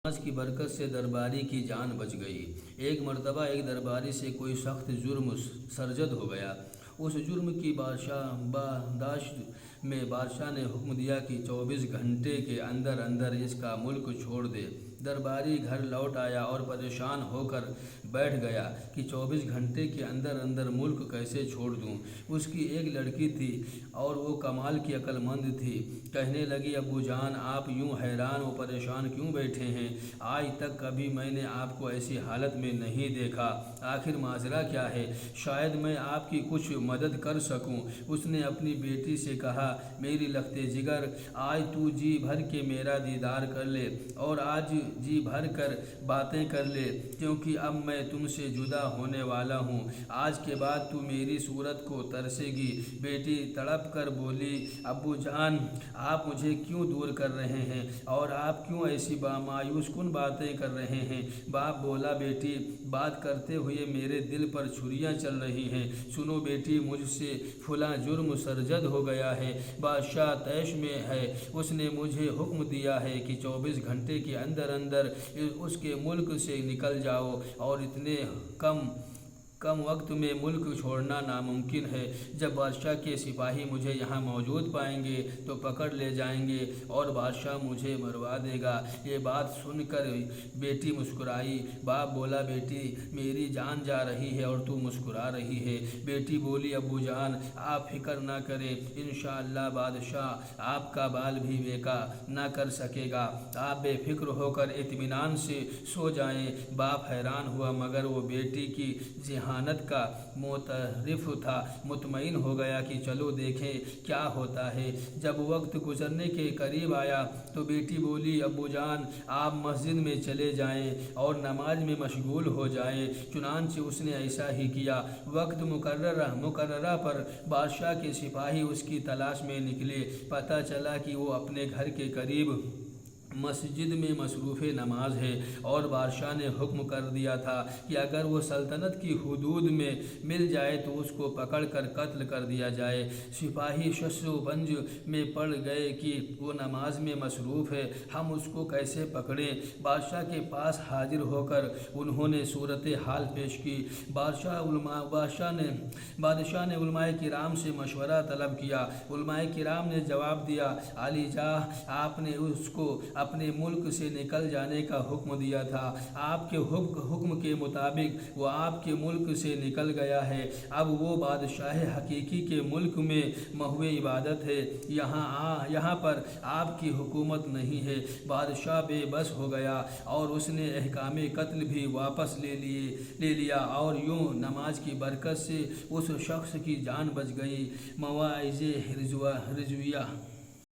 नमाज की बरकत से दरबारी की जान बच गई। एक मर्तबा एक दरबारी से कोई सख्त जुर्म सरजद हो गया। उस जुर्म की बादाश्त में बादशाह ने हुक्म दिया कि 24 घंटे के अंदर अंदर इसका मुल्क छोड़ दे। दरबारी घर लौट आया और परेशान होकर बैठ गया कि 24 घंटे के अंदर अंदर मुल्क कैसे छोड़ दूं। उसकी एक लड़की थी और वो कमाल की अक्लमंद थी। कहने लगी, अब्बू जान, आप यूं हैरान व परेशान क्यों बैठे हैं? आज तक कभी मैंने आपको ऐसी हालत में नहीं देखा। आखिर माजरा क्या है? शायद मैं आपकी कुछ मदद कर सकूं। उसने अपनी बेटी से कहा, मेरी लख्ते जिगर, आज तू जी भर के मेरा दीदार कर ले और आज जी भर कर बातें कर ले, क्योंकि अब मैं तुमसे जुदा होने वाला हूँ। आज के बाद तू मेरी सूरत को तरसेगी। बेटी तड़प कर बोली, अब्बू जान, आप मुझे क्यों दूर कर रहे हैं और आप क्यों ऐसी मायूस कुन बातें कर रहे हैं? बाप बोला, बेटी, बात करते हुए मेरे दिल पर छुरियां चल रही हैं। सुनो बेटी, मुझसे फुला जुर्म सरजद हो गया है। बादशाह तैश में है। उसने मुझे हुक्म दिया है कि 24 घंटे के अंदर अंदर उसके मुल्क से निकल जाओ और इतने कम वक्त में मुल्क छोड़ना नामुमकिन है। जब बादशाह के सिपाही मुझे यहाँ मौजूद पाएंगे तो पकड़ ले जाएंगे और बादशाह मुझे मरवा देगा। ये बात सुनकर बेटी मुस्कुराई। बाप बोला, बेटी, मेरी जान जा रही है और तू मुस्कुरा रही है। बेटी बोली, अब्बू जान, आप फिक्र ना करें, इंशाअल्लाह बादशाह आपका बाल भी बेका ना कर सकेगा। आप बेफिक्र होकर इत्मीनान से सो जाएं। बाप हैरान हुआ, मगर वो बेटी की जहानत का मोतरिफ था। मुतमईन हो गया कि चलो देखें क्या होता है। जब वक्त गुजरने के करीब आया तो बेटी बोली, अब्बू जान, आप मस्जिद में चले जाएं और नमाज में मशगूल हो जाएं। चुनांचे उसने ऐसा ही किया। वक्त मुकर्ररा पर बादशाह के सिपाही उसकी तलाश में निकले। पता चला कि वो अपने घर के करीब मस्जिद में मसरूफ़ नमाज है और बादशाह ने हुक्म कर दिया था कि अगर वो सल्तनत की हुदूद में मिल जाए तो उसको पकड़ कर कत्ल कर दिया जाए। सिपाही शस्त्रबंज में पड़ गए कि वो नमाज में मसरूफ़ है, हम उसको कैसे पकड़ें? बादशाह के पास हाजिर होकर उन्होंने सूरत हाल पेश की। बादशाह ने उलमाए किराम से मशवरा तलब किया। उलमाए किराम ने जवाब दिया, आलीजाह, आपने उसको अपने मुल्क से निकल जाने का हुक्म दिया था। आपके हुक्म के मुताबिक वो आपके मुल्क से निकल गया है। अब वो बादशाह हकीकी के मुल्क में महवे इबादत है। यहाँ पर आपकी हुकूमत नहीं है। बादशाह बेबस हो गया और उसने अहकामे कत्ल भी वापस ले लिया और यूँ नमाज की बरकत से उस शख्स की जान बच गई। मवाइज़े रिज़विया।